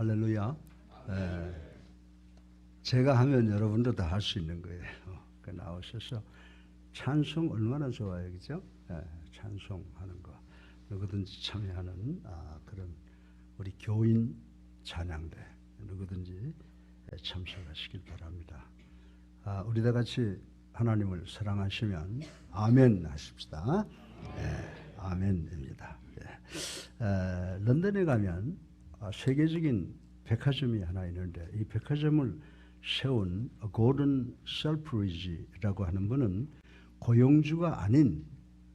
할렐루야. 제가 하면 여러분도 다 할 수 있는 거예요. 나오셔서 찬송 얼마나 좋아요, 그죠? 찬송하는 거 누구든지 참여하는 그런 우리 교인 찬양대 누구든지 참석하시길 바랍니다. 우리 다 같이 하나님을 사랑하시면 아멘 하십시다. 아멘입니다. 런던에 가면 세계적인 백화점이 하나 있는데 이 백화점을 세운 고든 셀프리지라고 하는 분은 고용주가 아닌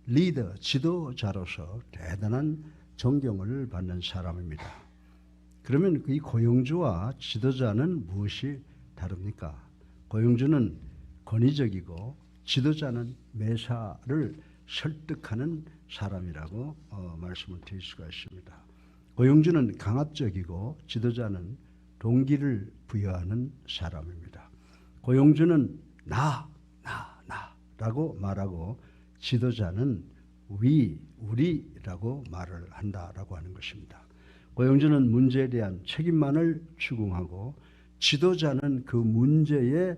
리더, 지도자로서 대단한 존경을 받는 사람입니다. 그러면 이 고용주와 지도자는 무엇이 다릅니까? 고용주는 권위적이고 지도자는 매사를 설득하는 사람이라고 말씀을 드릴 수가 있습니다. 고용주는 강압적이고 지도자는 동기를 부여하는 사람입니다. 고용주는 나라고 말하고 지도자는 우리라고 말을 한다라고 하는 것입니다. 고용주는 문제에 대한 책임만을 추궁하고 지도자는 그 문제의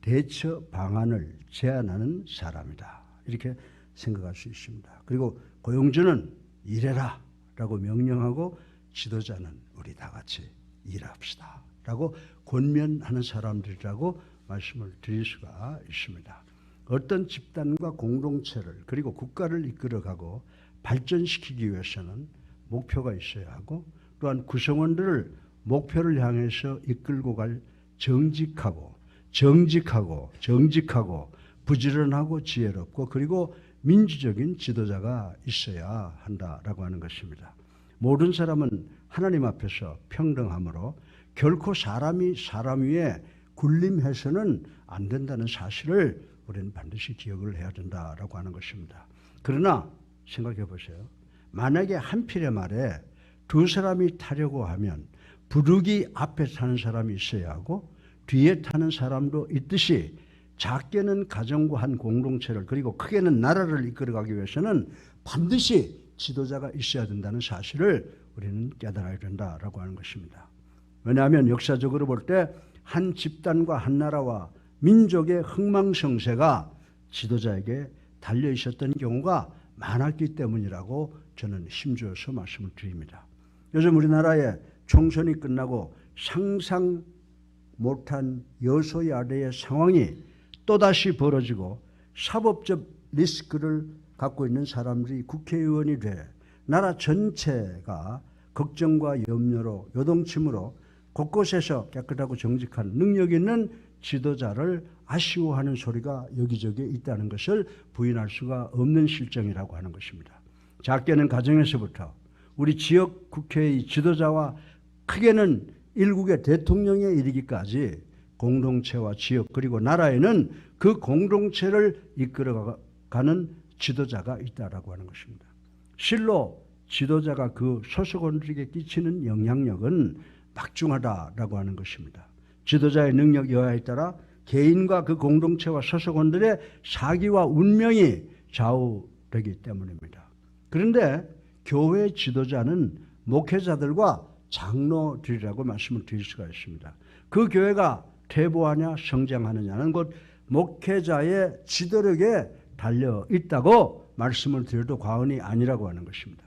대처 방안을 제안하는 사람이다. 이렇게 생각할 수 있습니다. 그리고 고용주는 일해라 라고 명령하고 지도자는 우리 다 같이 일합시다 라고 권면하는 사람들이라고 말씀을 드릴 수가 있습니다. 어떤 집단과 공동체를 그리고 국가를 이끌어가고 발전시키기 위해서는 목표가 있어야 하고 또한 구성원들을 목표를 향해서 이끌고 갈 정직하고 부지런하고 지혜롭고 그리고 민주적인 지도자가 있어야 한다라고 하는 것입니다. 모든 사람은 하나님 앞에서 평등하므로 결코 사람이 사람 위에 군림해서는 안 된다는 사실을 우리는 반드시 기억을 해야 된다라고 하는 것입니다. 그러나 생각해 보세요. 만약에 한 필의 말에 두 사람이 타려고 하면 부르기 앞에 타는 사람이 있어야 하고 뒤에 타는 사람도 있듯이 작게는 가정과 한 공동체를 그리고 크게는 나라를 이끌어가기 위해서는 반드시 지도자가 있어야 된다는 사실을 우리는 깨달아야 된다라고 하는 것입니다. 왜냐하면 역사적으로 볼 때 한 집단과 한 나라와 민족의 흥망성쇠가 지도자에게 달려 있었던 경우가 많았기 때문이라고 저는 힘주어서 말씀을 드립니다. 요즘 우리나라의 총선이 끝나고 상상 못한 여소야대의 상황이 또다시 벌어지고 사법적 리스크를 갖고 있는 사람들이 국회의원이 돼 나라 전체가 걱정과 염려로 요동침으로 곳곳에서 깨끗하고 정직한 능력 있는 지도자를 아쉬워하는 소리가 여기저기에 있다는 것을 부인할 수가 없는 실정이라고 하는 것입니다. 작게는 가정에서부터 우리 지역 국회의 지도자와 크게는 일국의 대통령에 이르기까지 공동체와 지역 그리고 나라에는 그 공동체를 이끌어가는 지도자가 있다라고 하는 것입니다. 실로 지도자가 그 소속원들에게 끼치는 영향력은 막중하다라고 하는 것입니다. 지도자의 능력 여하에 따라 개인과 그 공동체와 소속원들의 사기와 운명이 좌우되기 때문입니다. 그런데 교회 지도자는 목회자들과 장로들이라고 말씀을 드릴 수가 있습니다. 그 교회가 퇴보하냐 성장하느냐는 곧 목회자의 지도력에 달려 있다고 말씀을 드려도 과언이 아니라고 하는 것입니다.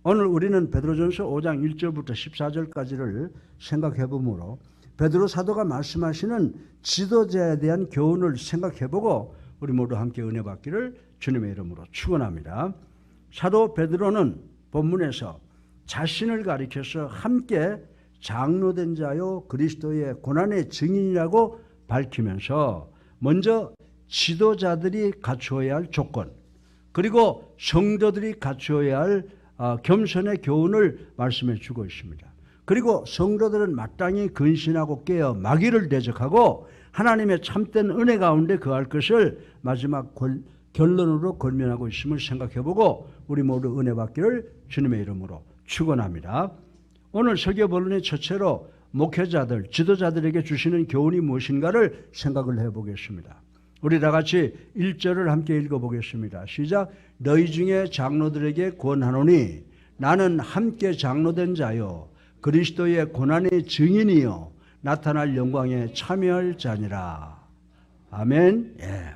오늘 우리는 베드로전서 5장 1절부터 14절까지를 생각해 보므로 베드로 사도가 말씀하시는 지도자에 대한 교훈을 생각해 보고 우리 모두 함께 은혜 받기를 주님의 이름으로 축원합니다. 사도 베드로는 본문에서 자신을 가리켜서 함께 장로된 자요 그리스도의 고난의 증인이라고 밝히면서 먼저 지도자들이 갖추어야 할 조건 그리고 성도들이 갖추어야 할 겸손의 교훈을 말씀해 주고 있습니다. 그리고 성도들은 마땅히 근신하고 깨어 마귀를 대적하고 하나님의 참된 은혜 가운데 거할 것을 마지막 결론으로 권면하고 있음을 생각해보고 우리 모두 은혜 받기를 주님의 이름으로 축원합니다. 오늘 설교 본론의 첫째로 목회자들, 지도자들에게 주시는 교훈이 무엇인가를 생각을 해보겠습니다. 우리 다 같이 1절을 함께 읽어보겠습니다. 시작. 너희 중에 장로들에게 권하노니 나는 함께 장로된 자요 그리스도의 고난의 증인이요 나타날 영광에 참여할 자니라. 아멘. 예.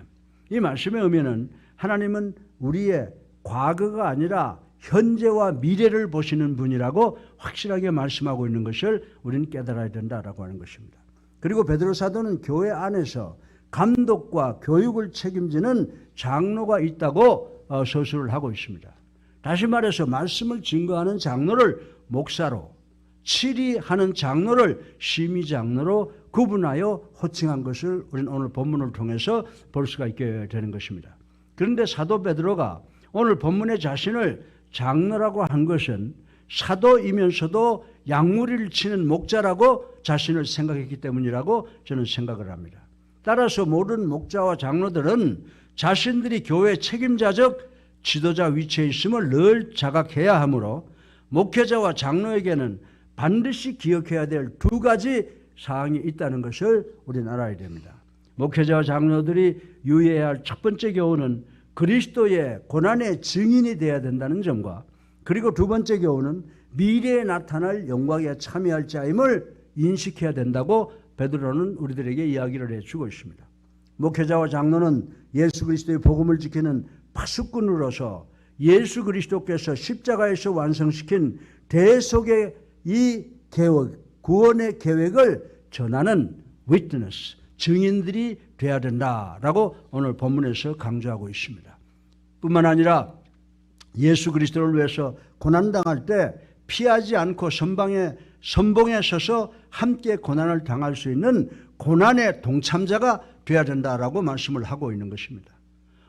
이 말씀의 의미는 하나님은 우리의 과거가 아니라 현재와 미래를 보시는 분이라고 확실하게 말씀하고 있는 것을 우리는 깨달아야 된다라고 하는 것입니다. 그리고 베드로 사도는 교회 안에서 감독과 교육을 책임지는 장로가 있다고 서술을 하고 있습니다. 다시 말해서 말씀을 증거하는 장로를 목사로, 치리하는 장로를 심의장로로 구분하여 호칭한 것을 우리는 오늘 본문을 통해서 볼 수가 있게 되는 것입니다. 그런데 사도 베드로가 오늘 본문에 자신을 장로라고 한 것은 사도이면서도 양무리를 치는 목자라고 자신을 생각했기 때문이라고 저는 생각을 합니다. 따라서 모든 목자와 장로들은 자신들이 교회 책임자적 지도자 위치에 있음을 늘 자각해야 하므로 목회자와 장로에게는 반드시 기억해야 될 두 가지 사항이 있다는 것을 우리는 알아야 됩니다. 목회자와 장로들이 유의해야 할 첫 번째 교훈은 그리스도의 고난의 증인이 되어야 된다는 점과, 그리고 두 번째 교훈은 미래에 나타날 영광에 참여할 자임을 인식해야 된다고 베드로는 우리들에게 이야기를 해주고 있습니다. 목회자와 장로는 예수 그리스도의 복음을 지키는 파수꾼으로서 예수 그리스도께서 십자가에서 완성시킨 대속의 이 계획, 구원의 계획을 전하는 위트너스, 증인들이 되어야 된다라고 오늘 본문에서 강조하고 있습니다. 뿐만 아니라 예수 그리스도를 위해서 고난당할 때 피하지 않고 선봉에 서서 함께 고난을 당할 수 있는 고난의 동참자가 되어야 된다라고 말씀을 하고 있는 것입니다.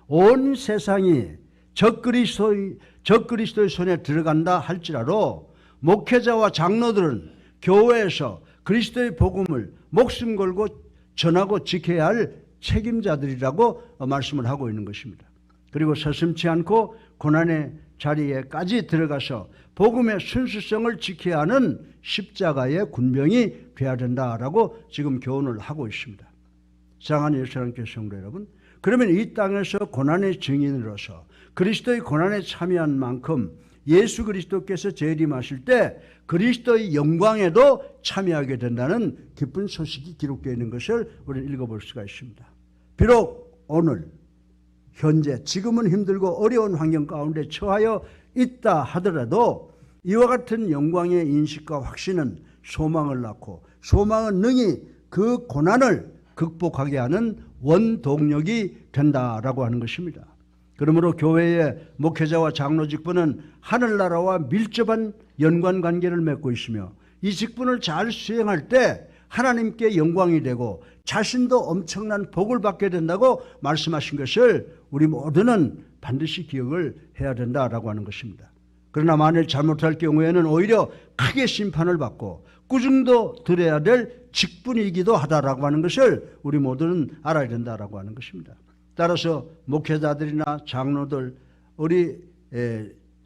온 세상이 적그리스도의 손에 들어간다 할지라도 목회자와 장로들은 교회에서 그리스도의 복음을 목숨 걸고 전하고 지켜야 할 책임자들이라고 말씀을 하고 있는 것입니다. 그리고 서슴지 않고 고난의 자리에까지 들어가서 복음의 순수성을 지켜야 하는 십자가의 군병이 되어야 된다라고 지금 교훈을 하고 있습니다. 사랑하는 예수님께 성도 여러분, 그러면 이 땅에서 고난의 증인으로서 그리스도의 고난에 참여한 만큼 예수 그리스도께서 재림하실 때 그리스도의 영광에도 참여하게 된다는 기쁜 소식이 기록되어 있는 것을 우리는 읽어볼 수가 있습니다. 비록 오늘 현재 지금은 힘들고 어려운 환경 가운데 처하여 있다 하더라도 이와 같은 영광의 인식과 확신은 소망을 낳고, 소망은 능히 그 고난을 극복하게 하는 원동력이 된다라고 하는 것입니다. 그러므로 교회의 목회자와 장로 직분은 하늘나라와 밀접한 연관관계를 맺고 있으며, 이 직분을 잘 수행할 때 하나님께 영광이 되고 자신도 엄청난 복을 받게 된다고 말씀하신 것을 우리 모두는 반드시 기억을 해야 된다라고 하는 것입니다. 그러나 만일 잘못할 경우에는 오히려 크게 심판을 받고 꾸중도 들어야 될 직분이기도 하다라고 하는 것을 우리 모두는 알아야 된다라고 하는 것입니다. 따라서 목회자들이나 장로들, 우리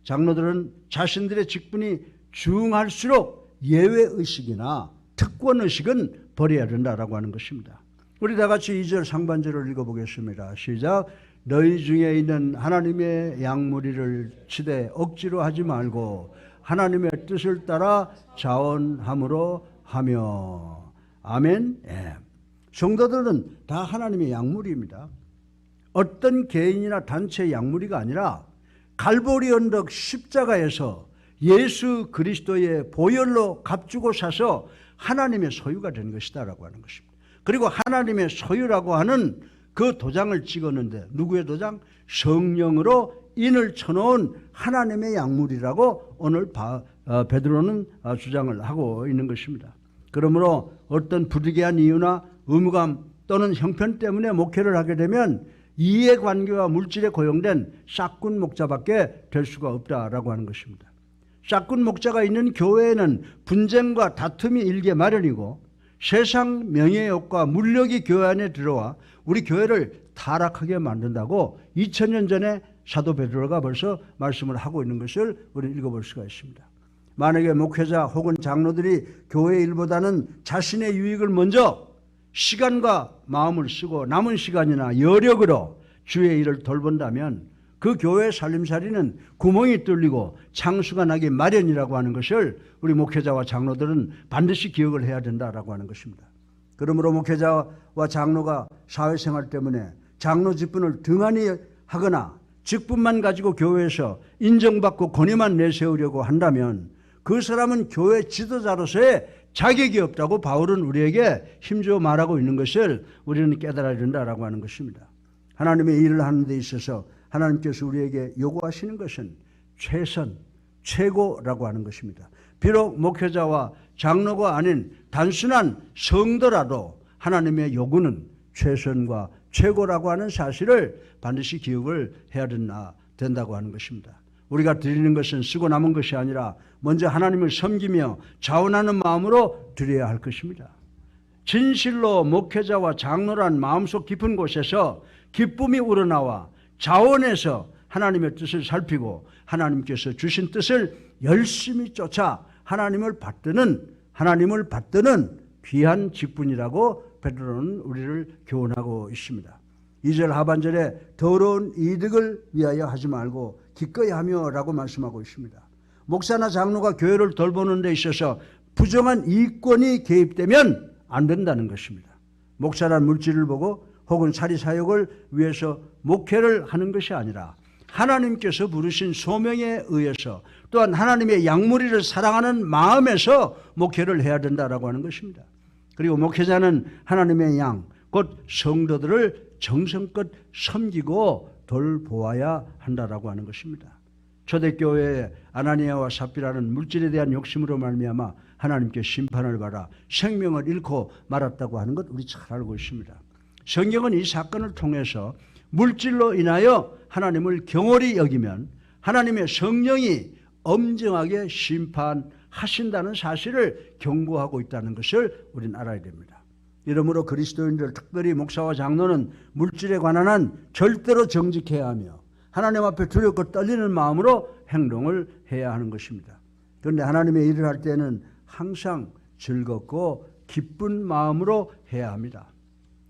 장로들은 자신들의 직분이 중할수록 예외의식이나 특권의식은 버려야 된다라고 하는 것입니다. 우리 다 같이 2절 상반절을 읽어보겠습니다. 시작. 너희 중에 있는 하나님의 양무리를 치되 억지로 하지 말고 하나님의 뜻을 따라 자원함으로 하며. 아멘. 예. 성도들은 다 하나님의 양무리입니다. 어떤 개인이나 단체의 양무리가 아니라 갈보리 언덕 십자가에서 예수 그리스도의 보혈로 값주고 사서 하나님의 소유가 된 것이다라고 하는 것입니다. 그리고 하나님의 소유라고 하는 그 도장을 찍었는데, 누구의 도장? 성령으로 인을 쳐놓은 하나님의 양물이라고 오늘 베드로는 주장을 하고 있는 것입니다. 그러므로 어떤 부득이한 이유나 의무감 또는 형편 때문에 목회를 하게 되면 이해관계와 물질에 고용된 싹군 목자밖에 될 수가 없다라고 하는 것입니다. 싹군 목자가 있는 교회에는 분쟁과 다툼이 일게 마련이고, 세상 명예욕과 물력이 교회 안에 들어와 우리 교회를 타락하게 만든다고 2000년 전에 사도 베드로가 벌써 말씀을 하고 있는 것을 우리는 읽어볼 수가 있습니다. 만약에 목회자 혹은 장로들이 교회 일보다는 자신의 유익을 먼저 시간과 마음을 쓰고 남은 시간이나 여력으로 주의 일을 돌본다면 그 교회 살림살이는 구멍이 뚫리고 창수가 나기 마련이라고 하는 것을 우리 목회자와 장로들은 반드시 기억을 해야 된다라고 하는 것입니다. 그러므로 목회자와 장로가 사회생활 때문에 장로 직분을 등한히 하거나 직분만 가지고 교회에서 인정받고 권위만 내세우려고 한다면 그 사람은 교회 지도자로서의 자격이 없다고 바울은 우리에게 힘주어 말하고 있는 것을 우리는 깨달아야 된다라고 하는 것입니다. 하나님의 일을 하는 데 있어서 하나님께서 우리에게 요구하시는 것은 최선, 최고라고 하는 것입니다. 비록 목회자와 장로가 아닌 단순한 성도라도 하나님의 요구는 최선과 최고라고 하는 사실을 반드시 기억을 해야 된다고 하는 것입니다. 우리가 드리는 것은 쓰고 남은 것이 아니라 먼저 하나님을 섬기며 자원하는 마음으로 드려야 할 것입니다. 진실로 목회자와 장로란 마음속 깊은 곳에서 기쁨이 우러나와 자원해서 하나님의 뜻을 살피고 하나님께서 주신 뜻을 열심히 쫓아 하나님을 받드는 귀한 직분이라고 베드로는 우리를 교훈하고 있습니다. 2절 하반절에 더러운 이득을 위하여 하지 말고 기꺼이 하며라고 말씀하고 있습니다. 목사나 장로가 교회를 돌보는 데 있어서 부정한 이권이 개입되면 안 된다는 것입니다. 목사란 물질을 보고 혹은 사리사욕을 위해서 목회를 하는 것이 아니라 하나님께서 부르신 소명에 의해서 또한 하나님의 양무리를 사랑하는 마음에서 목회를 해야 된다라고 하는 것입니다. 그리고 목회자는 하나님의 양, 곧 성도들을 정성껏 섬기고 돌보아야 한다라고 하는 것입니다. 초대교회의 아나니아와 삽비라는 물질에 대한 욕심으로 말미암아 하나님께 심판을 받아 생명을 잃고 말았다고 하는 것 우리 잘 알고 있습니다. 성경은 이 사건을 통해서 물질로 인하여 하나님을 경홀히 여기면 하나님의 성령이 엄정하게 심판하신다는 사실을 경고하고 있다는 것을 우리는 알아야 됩니다. 이러므로 그리스도인들, 특별히 목사와 장로는 물질에 관한 한 절대로 정직해야 하며 하나님 앞에 두렵고 떨리는 마음으로 행동을 해야 하는 것입니다. 그런데 하나님의 일을 할 때는 항상 즐겁고 기쁜 마음으로 해야 합니다.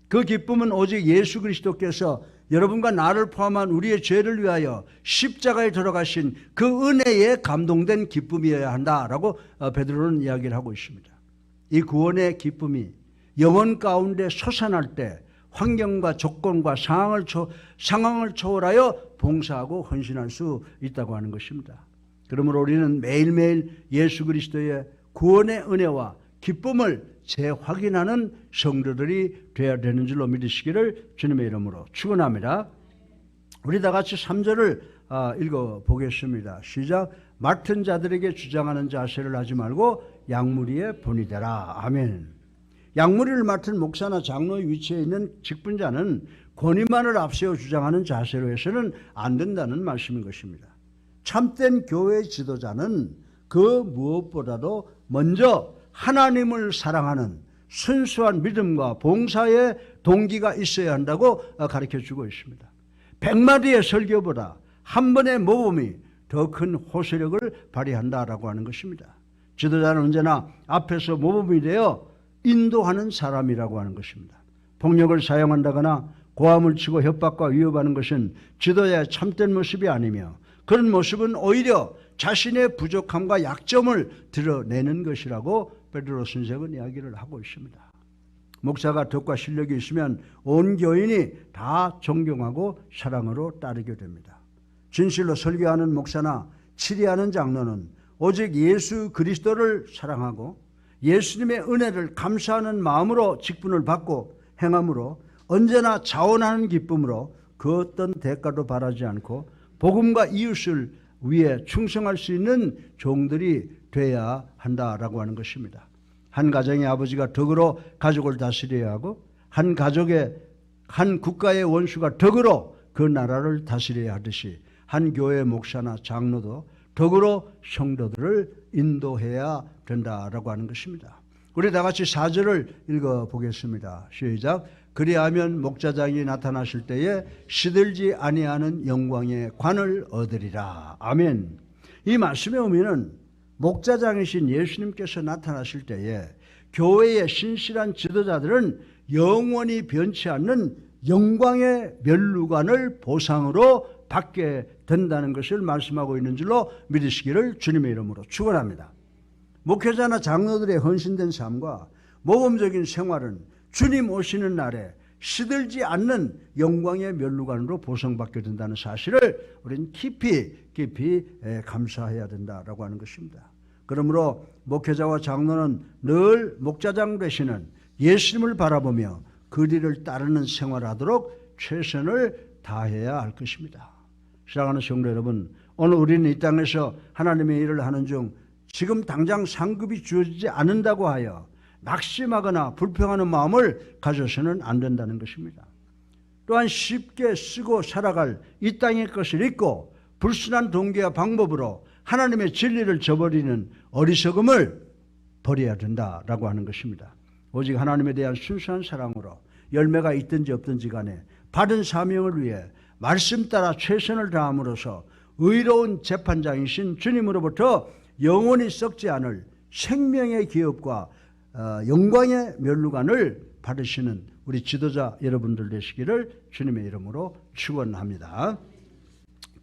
그 기쁨은 오직 예수 그리스도께서 여러분과 나를 포함한 우리의 죄를 위하여 십자가에 들어가신 그 은혜에 감동된 기쁨이어야 한다라고 베드로는 이야기를 하고 있습니다. 이 구원의 기쁨이 영혼 가운데 솟아날 때 환경과 조건과 상황을 초월하여 봉사하고 헌신할 수 있다고 하는 것입니다. 그러므로 우리는 매일매일 예수 그리스도의 구원의 은혜와 기쁨을 재확인하는 성도들이 되어야 되는 줄로 믿으시기를 주님의 이름으로 축원합니다. 우리 다 같이 3절을 읽어보겠습니다. 시작. 맡은 자들에게 주장하는 자세를 하지 말고 양무리에 본이 되라. 아멘. 양무리를 맡은 목사나 장로의 위치에 있는 직분자는 권위만을 앞세워 주장하는 자세로 해서는 안 된다는 말씀인 것입니다. 참된 교회 지도자는 그 무엇보다도 먼저 하나님을 사랑하는 순수한 믿음과 봉사의 동기가 있어야 한다고 가르쳐주고 있습니다. 100마디의 설교보다 한 번의 모범이 더 큰 호소력을 발휘한다라고 하는 것입니다. 지도자는 언제나 앞에서 모범이 되어 인도하는 사람이라고 하는 것입니다. 폭력을 사용한다거나 고함을 치고 협박과 위협하는 것은 지도자의 참된 모습이 아니며 그런 모습은 오히려 자신의 부족함과 약점을 드러내는 것이라고 베드로 선생은 이야기를 하고 있습니다. 목사가 덕과 실력이 있으면 온 교인이 다 존경하고 사랑으로 따르게 됩니다. 진실로 설교하는 목사나 치리하는 장로는 오직 예수 그리스도를 사랑하고 예수님의 은혜를 감사하는 마음으로 직분을 받고 행함으로 언제나 자원하는 기쁨으로 그 어떤 대가도 바라지 않고 복음과 이웃을 위해 충성할 수 있는 종들이 돼야 한다라고 하는 것입니다. 한 가정의 아버지가 덕으로 가족을 다스려야 하고 한 국가의 원수가 덕으로 그 나라를 다스려야 하듯이 한 교회 목사나 장로도 덕으로 성도들을 인도해야 된다라고 하는 것입니다. 우리 다 같이 4절을 읽어보겠습니다. 시작. 그리하면 목자장이 나타나실 때에 시들지 아니하는 영광의 관을 얻으리라. 아멘. 이 말씀의 의미는 목자장이신 예수님께서 나타나실 때에 교회의 신실한 지도자들은 영원히 변치 않는 영광의 면류관을 보상으로 받게 된다는 것을 말씀하고 있는 줄로 믿으시기를 주님의 이름으로 축원합니다. 목회자나 장로들의 헌신된 삶과 모범적인 생활은 주님 오시는 날에 시들지 않는 영광의 면류관으로 보상받게 된다는 사실을 우리는 깊이 감사해야 된다라고 하는 것입니다. 그러므로 목회자와 장로는 늘 목자장 되시는 예수님을 바라보며 그리를 따르는 생활을 하도록 최선을 다해야 할 것입니다. 사랑하는 성도 여러분, 오늘 우리는 이 땅에서 하나님의 일을 하는 중 지금 당장 상급이 주어지지 않는다고 하여 낙심하거나 불평하는 마음을 가져서는 안 된다는 것입니다. 또한 쉽게 쓰고 살아갈 이 땅의 것을 잊고 불순한 동기와 방법으로 하나님의 진리를 저버리는 어리석음을 버려야 된다라고 하는 것입니다. 오직 하나님에 대한 순수한 사랑으로 열매가 있든지 없든지 간에 받은 사명을 위해 말씀 따라 최선을 다함으로써 의로운 재판장이신 주님으로부터 영원히 썩지 않을 생명의 기업과 영광의 면류관을 받으시는 우리 지도자 여러분들 되시기를 주님의 이름으로 축원합니다.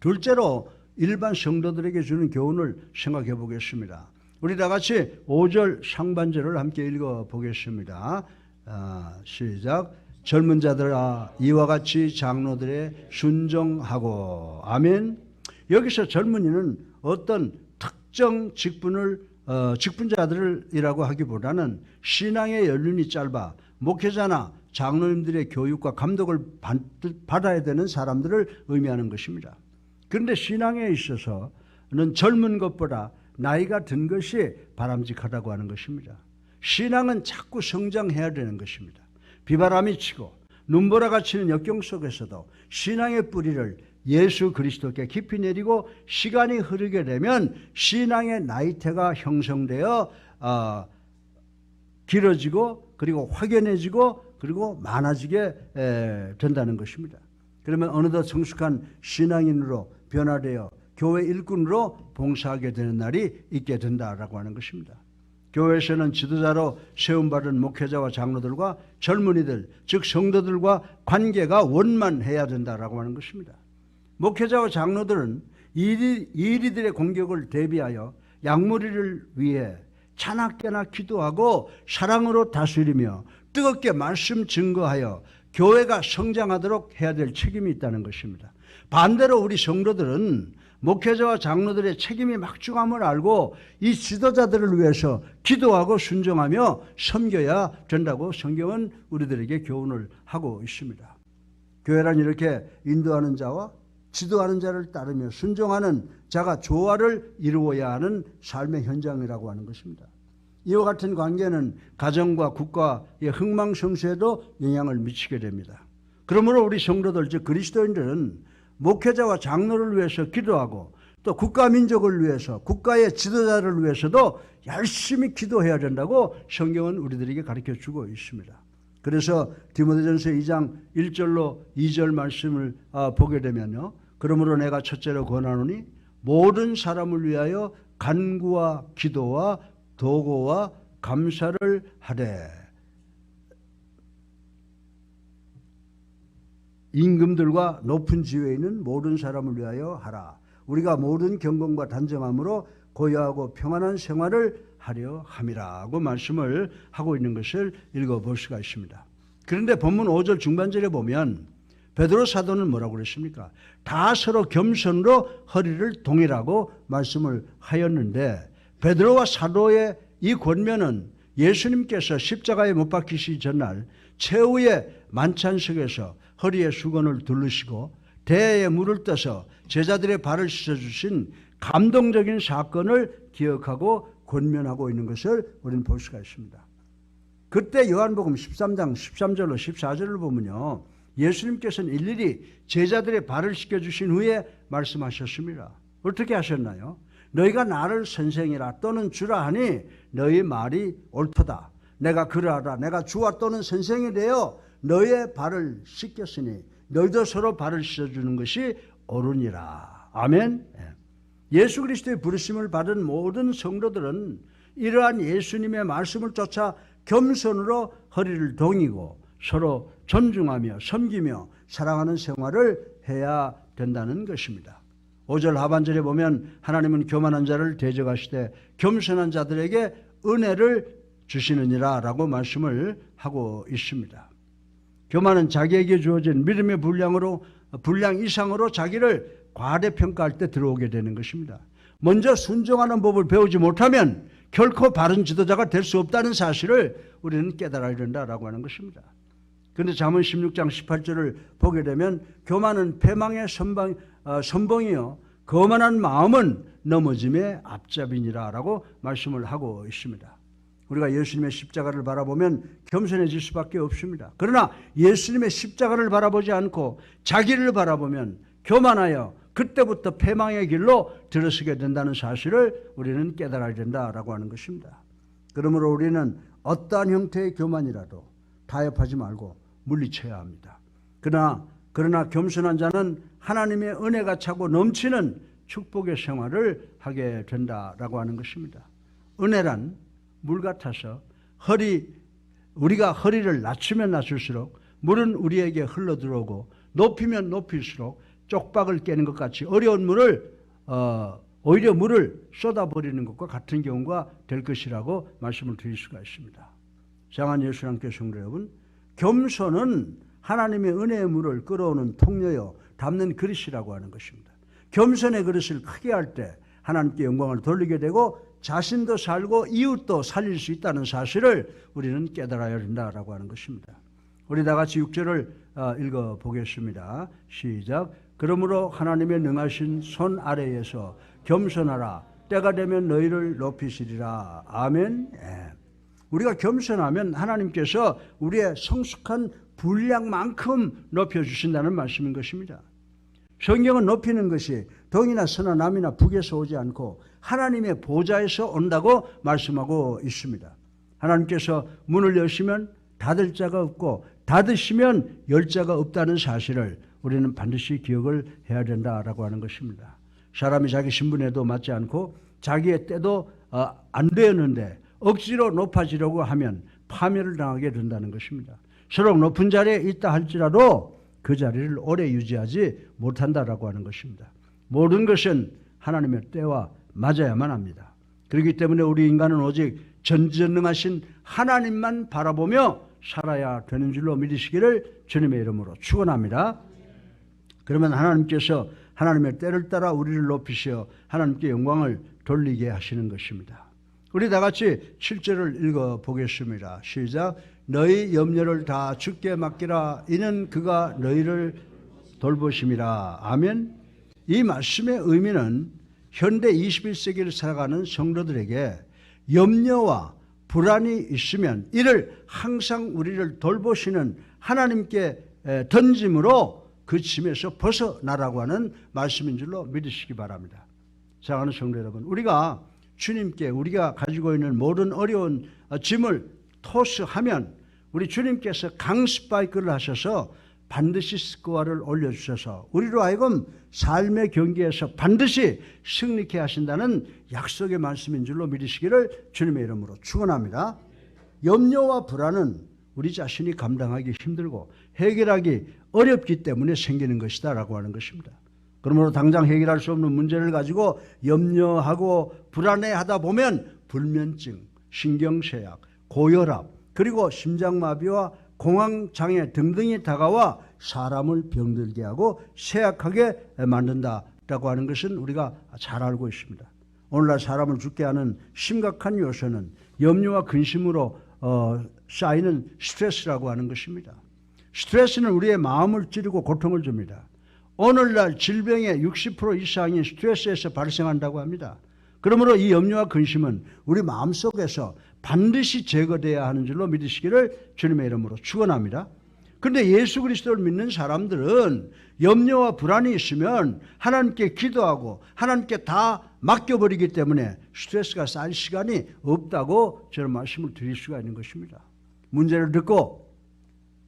둘째로 일반 성도들에게 주는 교훈을 생각해 보겠습니다. 우리 다 같이 5절 상반절을 함께 읽어 보겠습니다. 시작. 젊은 자들아 이와 같이 장로들의 순종하고. 아멘. 여기서 젊은이는 어떤 특정 직분자들이라고 하기보다는 신앙의 연륜이 짧아 목회자나 장로님들의 교육과 감독을 받아야 되는 사람들을 의미하는 것입니다. 그런데 신앙에 있어서는 젊은 것보다 나이가 든 것이 바람직하다고 하는 것입니다. 신앙은 자꾸 성장해야 되는 것입니다. 비바람이 치고 눈보라가 치는 역경 속에서도 신앙의 뿌리를 예수 그리스도께 깊이 내리고 시간이 흐르게 되면 신앙의 나이테가 형성되어 길어지고 그리고 확연해지고 그리고 많아지게 된다는 것입니다. 그러면 어느덧 성숙한 신앙인으로 변화되어 교회 일꾼으로 봉사하게 되는 날이 있게 된다라고 하는 것입니다. 교회에서는 지도자로 세움받은 목회자와 장로들과 젊은이들, 즉 성도들과 관계가 원만해야 된다라고 하는 것입니다. 목회자와 장로들은 이리들의 공격을 대비하여 양무리를 위해 차나깨나 기도하고 사랑으로 다스리며 뜨겁게 말씀 증거하여 교회가 성장하도록 해야 될 책임이 있다는 것입니다. 반대로 우리 성도들은 목회자와 장로들의 책임이 막중함을 알고 이 지도자들을 위해서 기도하고 순종하며 섬겨야 된다고 성경은 우리들에게 교훈을 하고 있습니다. 교회란 이렇게 인도하는 자와 지도하는 자를 따르며 순종하는 자가 조화를 이루어야 하는 삶의 현장이라고 하는 것입니다. 이와 같은 관계는 가정과 국가의 흥망성쇠에도 영향을 미치게 됩니다. 그러므로 우리 성도들 즉 그리스도인들은 목회자와 장로를 위해서 기도하고 또 국가 민족을 위해서 국가의 지도자를 위해서도 열심히 기도해야 된다고 성경은 우리들에게 가르쳐주고 있습니다. 그래서 디모데전서 2장 1절로 2절 말씀을 보게 되면요. 그러므로 내가 첫째로 권하노니 모든 사람을 위하여 간구와 기도와 도고와 감사를 하되 임금들과 높은 지위에 있는 모든 사람을 위하여 하라. 우리가 모든 경건과 단정함으로 고요하고 평안한 생활을 하려 함이라고 말씀을 하고 있는 것을 읽어볼 수가 있습니다. 그런데 본문 5절 중반절에 보면 베드로 사도는 뭐라고 그랬습니까? 다 서로 겸손으로 허리를 동이라고 말씀을 하였는데 베드로와 사도의 이 권면은 예수님께서 십자가에 못 박히시기 전날 최후의 만찬석에서 허리에 수건을 두르시고 대에 물을 떠서 제자들의 발을 씻어주신 감동적인 사건을 기억하고 권면하고 있는 것을 우리는 볼 수가 있습니다. 그때 요한복음 13장 13절로 14절을 보면요. 예수님께서는 일일이 제자들의 발을 씻겨주신 후에 말씀하셨습니다. 어떻게 하셨나요? 너희가 나를 선생이라 또는 주라 하니 너희 말이 옳도다. 내가 그러하다. 내가 주와 또는 선생이 되어 너희의 발을 씻겼으니 너희도 서로 발을 씻어주는 것이 옳으니라. 아멘. 예수 그리스도의 부르심을 받은 모든 성도들은 이러한 예수님의 말씀을 쫓아 겸손으로 허리를 동이고 서로 존중하며 섬기며 사랑하는 생활을 해야 된다는 것입니다. 5절 하반절에 보면 하나님은 교만한 자를 대적하시되 겸손한 자들에게 은혜를 주시느니라 라고 말씀을 하고 있습니다. 교만은 자기에게 주어진 믿음의 분량 이상으로 자기를 과대평가할 때 들어오게 되는 것입니다. 먼저 순종하는 법을 배우지 못하면 결코 바른 지도자가 될 수 없다는 사실을 우리는 깨달아야 된다라고 하는 것입니다. 그런데 잠언 16장 18절을 보게 되면 교만은 패망의 선봉이요 거만한 마음은 넘어짐의 앞잡이니라 라고 말씀을 하고 있습니다. 우리가 예수님의 십자가를 바라보면 겸손해질 수밖에 없습니다. 그러나 예수님의 십자가를 바라보지 않고 자기를 바라보면 교만하여 그때부터 패망의 길로 들어서게 된다는 사실을 우리는 깨달아야 된다라고 하는 것입니다. 그러므로 우리는 어떠한 형태의 교만이라도 타협하지 말고 물리쳐야 합니다. 그러나 겸손한 자는 하나님의 은혜가 차고 넘치는 축복의 생활을 하게 된다라고 하는 것입니다. 은혜란 물 같아서 우리가 허리를 낮추면 낮출수록 물은 우리에게 흘러들어오고 높이면 높일수록 쪽박을 깨는 것 같이 어려운 물을 오히려 물을 쏟아버리는 것과 같은 경우가 될 것이라고 말씀을 드릴 수가 있습니다. 사랑하는 예수님께 성도 여러분, 겸손은 하나님의 은혜의 물을 끌어오는 통로여 담는 그릇이라고 하는 것입니다. 겸손의 그릇을 크게 할 때 하나님께 영광을 돌리게 되고 자신도 살고 이웃도 살릴 수 있다는 사실을 우리는 깨달아야 된다라고 하는 것입니다. 우리 다 같이 6절을 읽어보겠습니다. 시작. 그러므로 하나님의 능하신 손 아래에서 겸손하라. 때가 되면 너희를 높이시리라. 아멘. 우리가 겸손하면 하나님께서 우리의 성숙한 분량만큼 높여주신다는 말씀인 것입니다. 성경은 높이는 것이 동이나 서나 남이나 북에서 오지 않고 하나님의 보좌에서 온다고 말씀하고 있습니다. 하나님께서 문을 여시면 닫을 자가 없고 닫으시면 열 자가 없다는 사실을 우리는 반드시 기억을 해야 된다라고 하는 것입니다. 사람이 자기 신분에도 맞지 않고 자기의 때도 안 되었는데 억지로 높아지려고 하면 파멸을 당하게 된다는 것입니다. 서로 높은 자리에 있다 할지라도 그 자리를 오래 유지하지 못한다라고 하는 것입니다. 모든 것은 하나님의 때와 맞아야만 합니다. 그렇기 때문에 우리 인간은 오직 전지전능하신 하나님만 바라보며 살아야 되는 줄로 믿으시기를 주님의 이름으로 축원합니다. 그러면 하나님께서 하나님의 때를 따라 우리를 높이시어 하나님께 영광을 돌리게 하시는 것입니다. 우리 다 같이 7절을 읽어보겠습니다. 시작. 너희 염려를 다 주께 맡기라. 이는 그가 너희를 돌보심이라. 아멘. 이 말씀의 의미는 현대 21세기를 살아가는 성도들에게 염려와 불안이 있으면 이를 항상 우리를 돌보시는 하나님께 던짐으로 그 짐에서 벗어나라고 하는 말씀인 줄로 믿으시기 바랍니다. 사랑하는 성도 여러분, 우리가 주님께 우리가 가지고 있는 모든 어려운 짐을 토스하면 우리 주님께서 강스파이크를 하셔서 반드시 스코어를 올려주셔서 우리로 하여금 삶의 경기에서 반드시 승리케 하신다는 약속의 말씀인 줄로 믿으시기를 주님의 이름으로 축원합니다. 염려와 불안은 우리 자신이 감당하기 힘들고 해결하기 어렵기 때문에 생기는 것이다 라고 하는 것입니다. 그러므로 당장 해결할 수 없는 문제를 가지고 염려하고 불안해하다 보면 불면증, 신경쇠약, 고혈압, 그리고 심장마비와 공황장애 등등이 다가와 사람을 병들게 하고 쇠약하게 만든다라고 하는 것은 우리가 잘 알고 있습니다. 오늘날 사람을 죽게 하는 심각한 요소는 염려와 근심으로 쌓이는 스트레스라고 하는 것입니다. 스트레스는 우리의 마음을 찌르고 고통을 줍니다. 오늘날 질병의 60% 이상이 스트레스에서 발생한다고 합니다. 그러므로 이 염려와 근심은 우리 마음속에서 반드시 제거되어야 하는 줄로 믿으시기를 주님의 이름으로 축원합니다. 그런데 예수 그리스도를 믿는 사람들은 염려와 불안이 있으면 하나님께 기도하고 하나님께 다 맡겨버리기 때문에 스트레스가 쌓일 시간이 없다고 저는 말씀을 드릴 수가 있는 것입니다. 문제를 듣고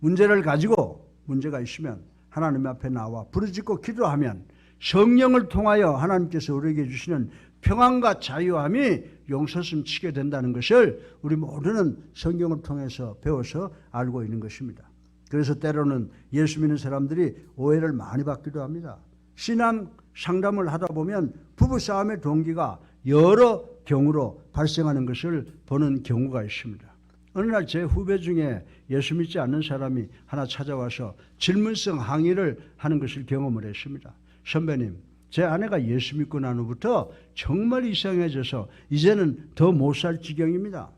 문제를 가지고 문제가 있으면 하나님 앞에 나와 부르짖고 기도하면 성령을 통하여 하나님께서 우리에게 주시는 평안과 자유함이 용서슴 치게 된다는 것을 우리 모두는 성경을 통해서 배워서 알고 있는 것입니다. 그래서 때로는 예수 믿는 사람들이 오해를 많이 받기도 합니다. 신앙 상담을 하다 보면 부부싸움의 동기가 여러 경우로 발생하는 것을 보는 경우가 있습니다. 어느 날 제 후배 중에 예수 믿지 않는 사람이 하나 찾아와서 질문성 항의를 하는 것을 경험을 했습니다. 선배님, 제 아내가 예수 믿고 난 후부터 정말 이상해져서 이제는 더 못 살 지경입니다.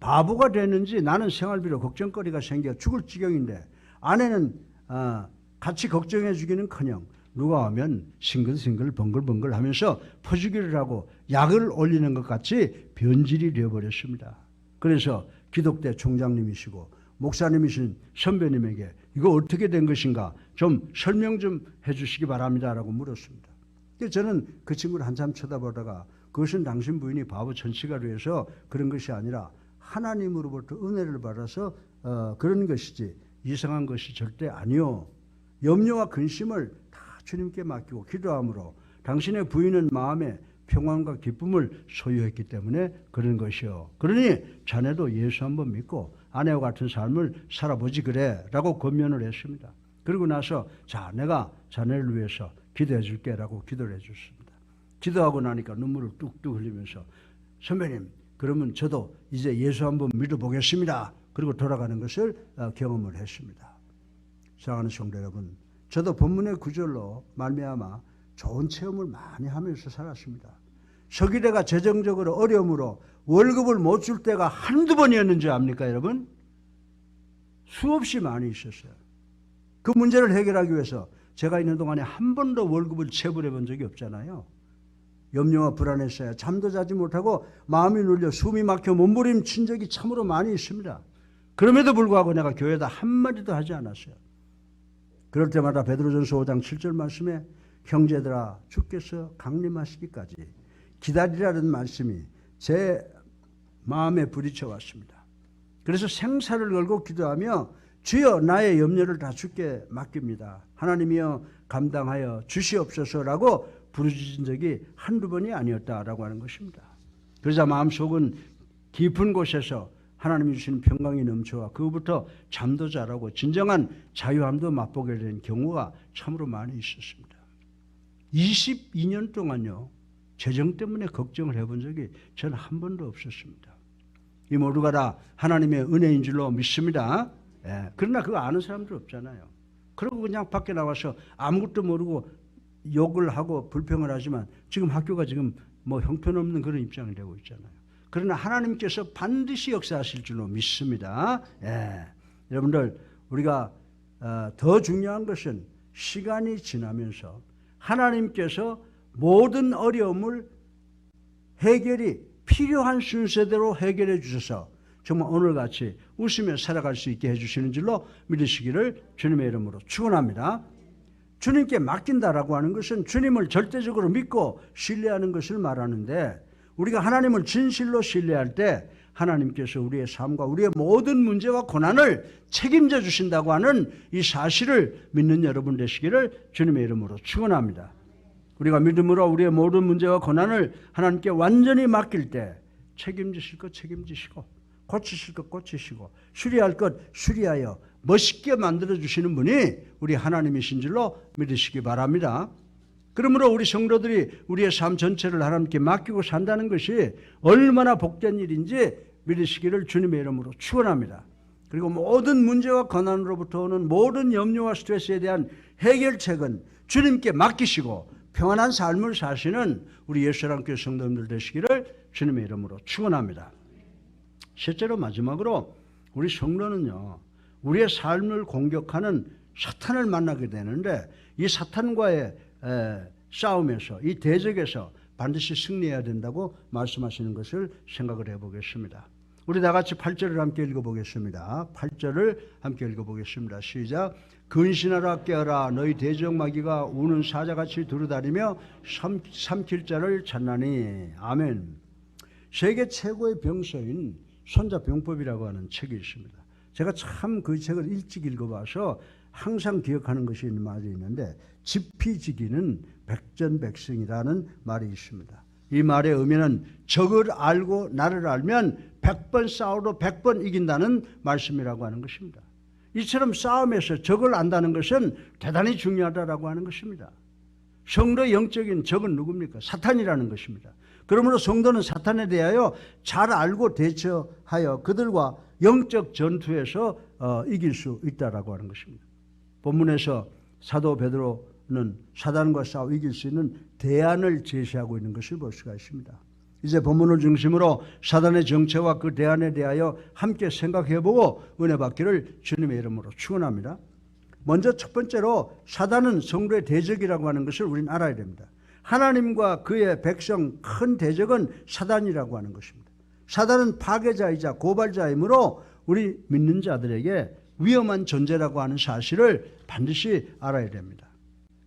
바보가 됐는지 나는 생활비로 걱정거리가 생겨 죽을 지경인데 아내는 같이 걱정해 주기는커녕 누가 하면 싱글싱글 번글번글 하면서 퍼주기를 하고 약을 올리는 것 같이 변질이 되어버렸습니다. 그래서 기독대 총장님이시고 목사님이신 선배님에게 이거 어떻게 된 것인가 좀 설명 좀 해주시기 바랍니다라고 물었습니다. 저는 그 친구를 한참 쳐다보다가 그것은 당신 부인이 바보 천치가 돼서 그런 것이 아니라 하나님으로부터 은혜를 받아서 그런 것이지 이상한 것이 절대 아니요. 염려와 근심을 다 주님께 맡기고 기도함으로 당신의 부인은 마음에 평안과 기쁨을 소유했기 때문에 그런 것이요. 그러니 자네도 예수 한번 믿고 아내와 같은 삶을 살아보지 그래 라고 권면을 했습니다. 그리고 나서 자 내가 자네를 위해서 기도해 줄게 라고 기도를 해 줬습니다. 기도하고 나니까 눈물을 뚝뚝 흘리면서 선배님 그러면 저도 이제 예수 한번 믿어보겠습니다. 그리고 돌아가는 것을 경험을 했습니다. 사랑하는 성도 여러분, 저도 본문의 구절로 말미암아 좋은 체험을 많이 하면서 살았습니다. 서기대가 재정적으로 어려움으로 월급을 못 줄 때가 한두 번이었는지 압니까 여러분? 수없이 많이 있었어요. 그 문제를 해결하기 위해서 제가 있는 동안에 한 번도 월급을 체불해 본 적이 없잖아요. 염려와 불안했어요. 잠도 자지 못하고 마음이 눌려 숨이 막혀 몸부림친 적이 참으로 많이 있습니다. 그럼에도 불구하고 내가 교회에다 한마디도 하지 않았어요. 그럴 때마다 베드로전서 5장 7절 말씀에 형제들아 주께서 강림하시기까지 기다리라는 말씀이 제 마음에 부딪혀 왔습니다. 그래서 생사를 걸고 기도하며 주여 나의 염려를 다 주께 맡깁니다. 하나님이여 감당하여 주시옵소서라고 부르짖은 적이 한두 번이 아니었다라고 하는 것입니다. 그러자 마음속은 깊은 곳에서 하나님이 주시는 평강이 넘쳐와 그부터 잠도 잘하고 진정한 자유함도 맛보게 된 경우가 참으로 많이 있었습니다. 22년 동안요. 재정 때문에 걱정을 해본 적이 저는 한 번도 없었습니다. 이 모두가 다 하나님의 은혜인 줄로 믿습니다. 예, 그러나 그거 아는 사람들 없잖아요. 그리고 그냥 밖에 나와서 아무것도 모르고 욕을 하고 불평을 하지만 지금 학교가 지금 뭐 형편없는 그런 입장이 되고 있잖아요. 그러나 하나님께서 반드시 역사하실 줄로 믿습니다. 예. 여러분들 우리가 더 중요한 것은 시간이 지나면서 하나님께서 모든 어려움을 해결이 필요한 순서대로 해결해 주셔서 정말 오늘같이 웃으며 살아갈 수 있게 해주시는 줄로 믿으시기를 주님의 이름으로 축원합니다. 주님께 맡긴다라고 하는 것은 주님을 절대적으로 믿고 신뢰하는 것을 말하는데 우리가 하나님을 진실로 신뢰할 때 하나님께서 우리의 삶과 우리의 모든 문제와 고난을 책임져 주신다고 하는 이 사실을 믿는 여러분 되시기를 주님의 이름으로 축원합니다. 우리가 믿음으로 우리의 모든 문제와 고난을 하나님께 완전히 맡길 때 책임지실 것 책임지시고 고치실 것 고치시고 수리할 것 수리하여 멋있게 만들어주시는 분이 우리 하나님이신 줄로 믿으시기 바랍니다. 그러므로 우리 성도들이 우리의 삶 전체를 하나님께 맡기고 산다는 것이 얼마나 복된 일인지 믿으시기를 주님의 이름으로 축원합니다. 그리고 모든 문제와 고난으로부터 오는 모든 염려와 스트레스에 대한 해결책은 주님께 맡기시고 평안한 삶을 사시는 우리 예수사랑교회 성도님들 되시기를 주님의 이름으로 축원합니다. 실제로 마지막으로 우리 성도는요. 우리의 삶을 공격하는 사탄을 만나게 되는데 이 사탄과의 싸움에서 이 대적에서 반드시 승리해야 된다고 말씀하시는 것을 생각을 해보겠습니다. 우리 다같이 8절을 함께 읽어보겠습니다. 8절을 함께 읽어보겠습니다. 시작. 근신하라 깨어라 너희 대적마귀가 우는 사자같이 두루다니며 삼킬 자를 찾나니. 아멘. 세계 최고의 병서인 손자병법이라고 하는 책이 있습니다. 제가 참 그 책을 일찍 읽어봐서 항상 기억하는 것이 있는 말이 있는데 지피지기는 백전백승이라는 말이 있습니다. 이 말의 의미는 적을 알고 나를 알면 100번 싸워도 100번 이긴다는 말씀이라고 하는 것입니다. 이처럼 싸움에서 적을 안다는 것은 대단히 중요하다고 하는 것입니다. 성도의 영적인 적은 누굽니까? 사탄이라는 것입니다. 그러므로 성도는 사탄에 대하여 잘 알고 대처하여 그들과 영적 전투에서 이길 수 있다라고 하는 것입니다. 본문에서 사도 베드로는 사단과 싸워 이길 수 있는 대안을 제시하고 있는 것을 볼 수가 있습니다. 이제 본문을 중심으로 사단의 정체와 그 대안에 대하여 함께 생각해보고 은혜 받기를 주님의 이름으로 축원합니다. 먼저 첫 번째로 사단은 성도의 대적이라고 하는 것을 우리는 알아야 됩니다. 하나님과 그의 백성 큰 대적은 사단이라고 하는 것입니다. 사단은 파괴자이자 고발자이므로 우리 믿는 자들에게 위험한 존재라고 하는 사실을 반드시 알아야 됩니다.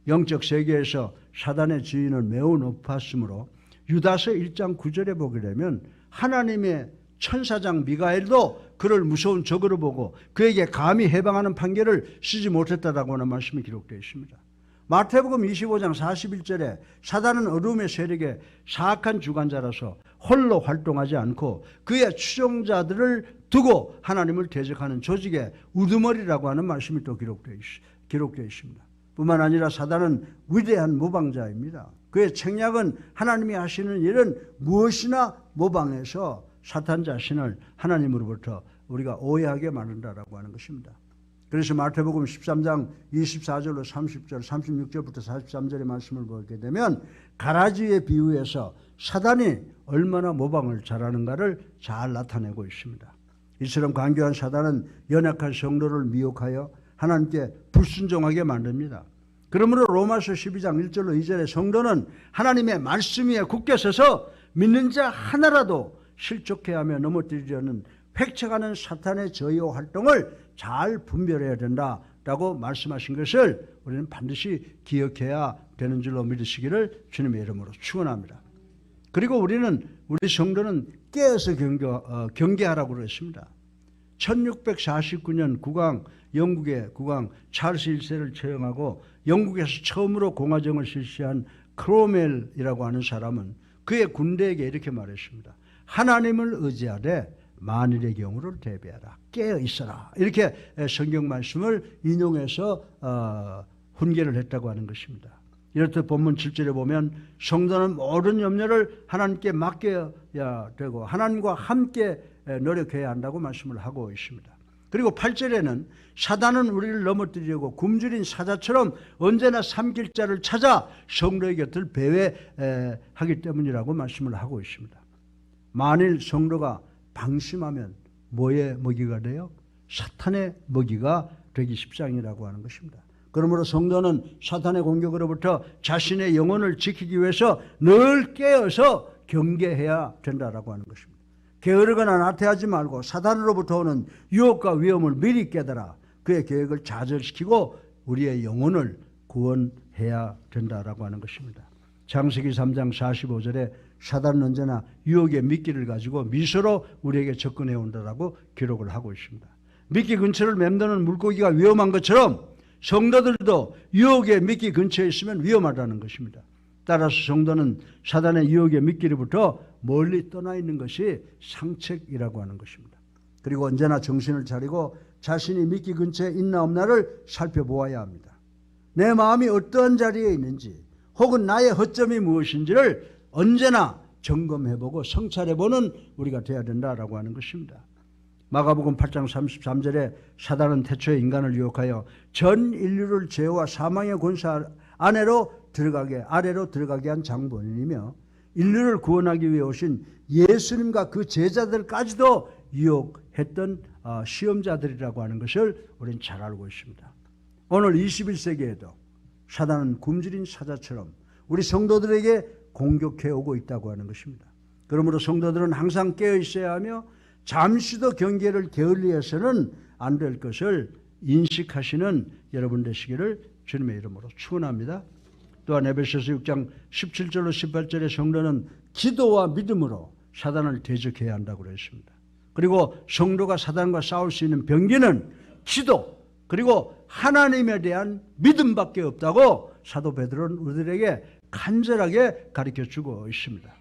영적 세계에서 사단의 지위는 매우 높았으므로 유다서 1장 9절에 보게 되면 하나님의 천사장 미가엘도 그를 무서운 적으로 보고 그에게 감히 해방하는 판결을 쓰지 못했다라고 하는 말씀이 기록되어 있습니다. 마태복음 25장 41절에 사단은 어둠의 세력의 사악한 주관자라서 홀로 활동하지 않고 그의 추종자들을 두고 하나님을 대적하는 조직의 우두머리라고 하는 말씀이 또 기록되어 있습니다. 뿐만 아니라 사단은 위대한 모방자입니다. 그의 책략은 하나님이 하시는 일은 무엇이나 모방해서 사탄 자신을 하나님으로부터 우리가 오해하게 만든다라고 하는 것입니다. 그래서 마태복음 13장 24절로 30절, 36절부터 43절의 말씀을 보게 되면 가라지의 비유에서 사단이 얼마나 모방을 잘하는가를 잘 나타내고 있습니다. 이처럼 간교한 사단은 연약한 성도를 미혹하여 하나님께 불순종하게 만듭니다. 그러므로 로마서 12장 1절로 2절에 성도는 하나님의 말씀 위에 굳게 서서 믿는 자 하나라도 실족해 하며 넘어뜨리려는 획책하는 사탄의 저요 활동을 잘 분별해야 된다라고 말씀하신 것을 우리는 반드시 기억해야 되는 줄로 믿으시기를 주님의 이름으로 축원합니다. 그리고 우리 성도는 깨어서 경계하라고 그랬습니다. 1649년 영국의 국왕 찰스 1세를 처형하고 영국에서 처음으로 공화정을 실시한 크로멜이라고 하는 사람은 그의 군대에게 이렇게 말했습니다. 하나님을 의지하되 만일의 경우를 대비하라. 깨어 있어라. 이렇게 성경 말씀을 인용해서 훈계를 했다고 하는 것입니다. 이렇듯 본문 7절에 보면 성도는 모든 염려를 하나님께 맡겨야 되고 하나님과 함께 노력해야 한다고 말씀을 하고 있습니다. 그리고 8절에는 사단은 우리를 넘어뜨리려고 굶주린 사자처럼 언제나 삼킬 자를 찾아 성도의 곁을 배회하기 때문이라고 말씀을 하고 있습니다. 만일 성도가 방심하면 뭐의 먹이가 돼요? 사탄의 먹이가 되기 십상이라고 하는 것입니다. 그러므로 성도는 사탄의 공격으로부터 자신의 영혼을 지키기 위해서 늘 깨어서 경계해야 된다라고 하는 것입니다. 게으르거나 나태하지 말고 사단으로부터 오는 유혹과 위험을 미리 깨달아 그의 계획을 좌절시키고 우리의 영혼을 구원해야 된다라고 하는 것입니다. 창세기 3장 45절에 사단은 언제나 유혹의 미끼를 가지고 미소로 우리에게 접근해 온다라고 기록을 하고 있습니다. 미끼 근처를 맴도는 물고기가 위험한 것처럼 성도들도 유혹의 미끼 근처에 있으면 위험하다는 것입니다. 따라서 성도는 사단의 유혹의 미끼로부터 멀리 떠나 있는 것이 상책이라고 하는 것입니다. 그리고 언제나 정신을 차리고 자신이 미끼 근처에 있나 없나를 살펴보아야 합니다. 내 마음이 어떠한 자리에 있는지 혹은 나의 허점이 무엇인지를 언제나 점검해보고 성찰해보는 우리가 되어야 된다라고 하는 것입니다. 마가복음 8장 33절에 사단은 태초에 인간을 유혹하여 전 인류를 죄와 사망의 권세 아래로 들어가게 한 장본인이며 인류를 구원하기 위해 오신 예수님과 그 제자들까지도 유혹했던 시험자들이라고 하는 것을 우리는 잘 알고 있습니다. 오늘 21세기에도 사단은 굶주린 사자처럼 우리 성도들에게 공격해 오고 있다고 하는 것입니다. 그러므로 성도들은 항상 깨어 있어야 하며 잠시도 경계를 게을리해서는 안 될 것을 인식하시는 여러분 되시기를 주님의 이름으로 축원합니다. 또한 에베소서 6장 17절로 18절의 성도는 기도와 믿음으로 사단을 대적해야 한다고 그랬습니다. 그리고 성도가 사단과 싸울 수 있는 병기는 기도 그리고 하나님에 대한 믿음밖에 없다고 사도 베드로는 우리들에게 간절하게 가르쳐주고 있습니다.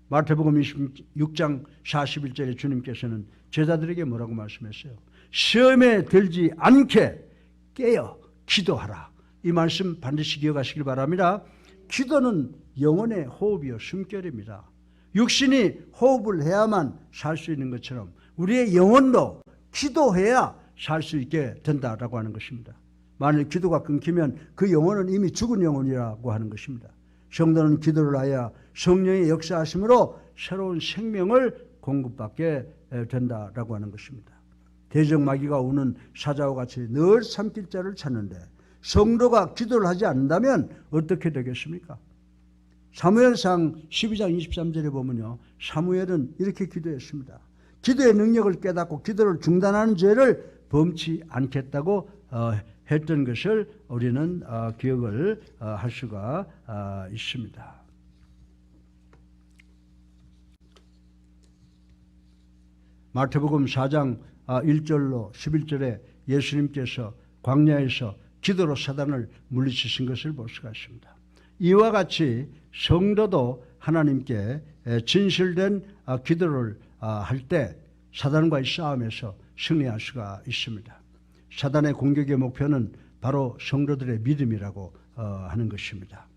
마태복음 26장 41절에 주님께서는 제자들에게 뭐라고 말씀했어요? 시험에 들지 않게 깨어 기도하라. 이 말씀 반드시 기억하시길 바랍니다. 기도는 영혼의 호흡이요 숨결입니다. 육신이 호흡을 해야만 살 수 있는 것처럼 우리의 영혼도 기도해야 살 수 있게 된다라고 하는 것입니다. 만일 기도가 끊기면 그 영혼은 이미 죽은 영혼이라고 하는 것입니다. 성도는 기도를 하여 성령의 역사하심으로 새로운 생명을 공급받게 된다라고 하는 것입니다. 대적마귀가 우는 사자와 같이 늘 삼킬 자를 찾는데 성도가 기도를 하지 않는다면 어떻게 되겠습니까? 사무엘상 12장 23절에 보면요, 사무엘은 이렇게 기도했습니다. 기도의 능력을 깨닫고 기도를 중단하는 죄를 범치 않겠다고 했던 것을 우리는 기억을 할 수가 있습니다. 마태복음 4장 1절로 11절에 예수님께서 광야에서 기도로 사단을 물리치신 것을 볼 수가 있습니다. 이와 같이 성도도 하나님께 진실된 기도를 할 때 사단과의 싸움에서 승리할 수가 있습니다. 사단의 공격의 목표는 바로 성도들의 믿음이라고 하는 것입니다.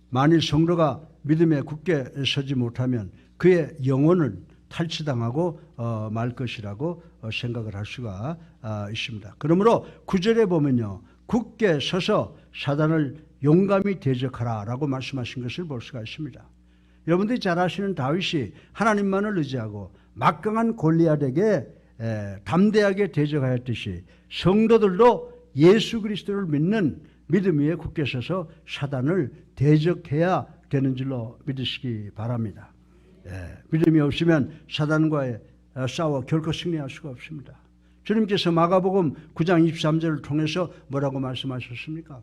만일 성도가 믿음에 굳게 서지 못하면 그의 영혼을 탈취당하고 말 것이라고 생각을 할 수가 있습니다. 그러므로 9절에 보면요, 굳게 서서 사단을 용감히 대적하라 라고 말씀하신 것을 볼 수가 있습니다. 여러분들이 잘 아시는 다윗이 하나님만을 의지하고 막강한 골리앗에게 담대하게 대적하였듯이 성도들도 예수 그리스도를 믿는 믿음 위에 굳게 서서 사단을 대적해야 되는 줄로 믿으시기 바랍니다. 믿음이 없으면 사단과의 싸워 결코 승리할 수가 없습니다. 주님께서 마가복음 9장 23절을 통해서 뭐라고 말씀하셨습니까?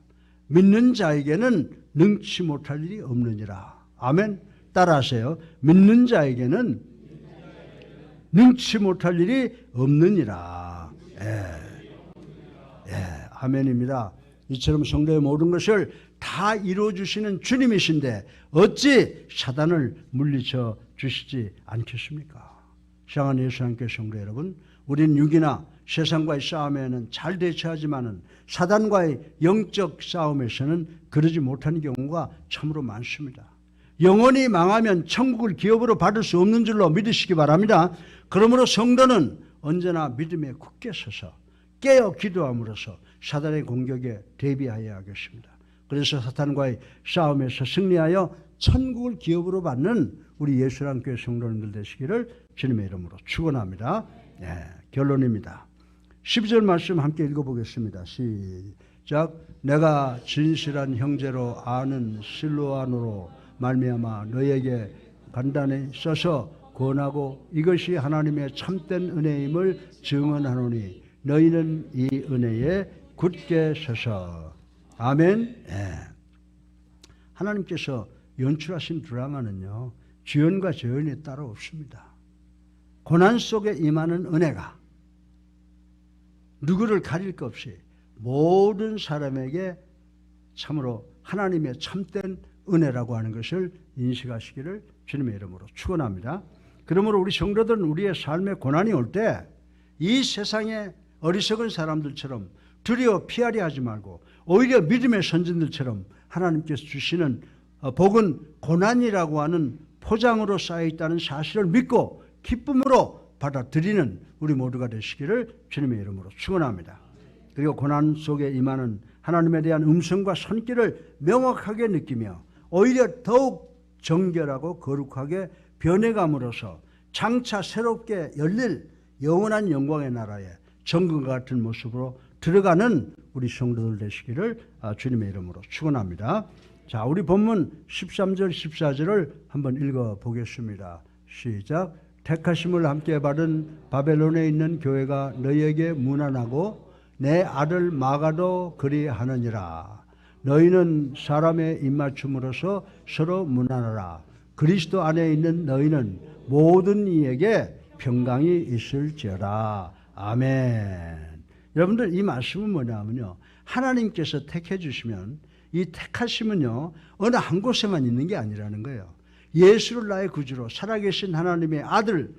믿는 자에게는 능치 못할 일이 없느니라. 아멘. 따라하세요. 믿는 자에게는 능치 못할 일이 없느니라. 아멘입니다. 이처럼 성도의 모든 것을 다 이루어주시는 주님이신데 어찌 사단을 물리쳐 주시지 않겠습니까? 사랑하는 예수 함께 성도 여러분, 우린 육이나 세상과의 싸움에는 잘 대처하지만은 사단과의 영적 싸움에서는 그러지 못하는 경우가 참으로 많습니다. 영혼이 망하면 천국을 기업으로 받을 수 없는 줄로 믿으시기 바랍니다. 그러므로 성도는 언제나 믿음에 굳게 서서 깨어 기도함으로써 사단의 공격에 대비하여야 하겠습니다. 그래서 사탄과의 싸움에서 승리하여 천국을 기업으로 받는 우리 예수랑 교회 성도님들 되시기를 주님의 이름으로 축원합니다. 결론입니다. 12절 말씀 함께 읽어보겠습니다. 시작. 내가 진실한 형제로 아는 실로아노로 말미암아 너에게 간단히 써서 권하고 이것이 하나님의 참된 은혜임을 증언하노니 너희는 이 은혜에 굳게 서서. 아멘. 하나님께서 연출하신 드라마는요, 주연과 저연이 따로 없습니다. 고난 속에 임하는 은혜가 누구를 가릴 것 없이 모든 사람에게 참으로 하나님의 참된 은혜라고 하는 것을 인식하시기를 주님의 이름으로 축원합니다. 그러므로 우리 성도들은 우리의 삶에 고난이 올 때 이 세상의 어리석은 사람들처럼 두려워 피하려 하지 말고 오히려 믿음의 선진들처럼 하나님께서 주시는 복은 고난이라고 하는 포장으로 쌓여있다는 사실을 믿고 기쁨으로 받아들이는 우리 모두가 되시기를 주님의 이름으로 축원합니다. 그리고 고난 속에 임하는 하나님에 대한 음성과 손길을 명확하게 느끼며 오히려 더욱 정결하고 거룩하게 변해감으로써 장차 새롭게 열릴 영원한 영광의 나라에 정금과 같은 모습으로 들어가는 우리 성도들 되시기를 주님의 이름으로 축원합니다. 자, 우리 본문 13절 14절을 한번 읽어보겠습니다. 시작. 택하심을 함께 받은 바벨론에 있는 교회가 너희에게 문안하고 내 아들 마가도 그리하느니라. 너희는 사람의 입맞춤으로서 서로 문안하라. 그리스도 안에 있는 너희는 모든 이에게 평강이 있을지어다. 아멘. 여러분들, 이 말씀은 뭐냐면요, 하나님께서 택해 주시면 이 택하심은요 어느 한 곳에만 있는 게 아니라는 거예요. 예수를 나의 구주로 살아계신 하나님의 아들,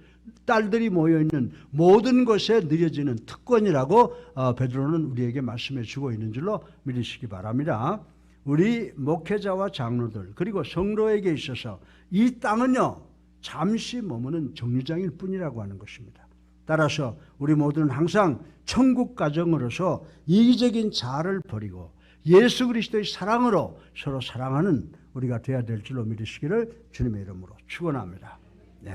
딸들이 모여있는 모든 곳에 누려지는 특권이라고 베드로는 우리에게 말씀해 주고 있는 줄로 믿으시기 바랍니다. 우리 목회자와 장로들 그리고 성도에게 있어서 이 땅은요 잠시 머무는 정류장일 뿐이라고 하는 것입니다. 따라서 우리 모두는 항상 천국 가정으로서 이기적인 자아를 버리고 예수 그리스도의 사랑으로 서로 사랑하는 우리가 되어야 될 줄로 믿으시기를 주님의 이름으로 축원합니다. 네.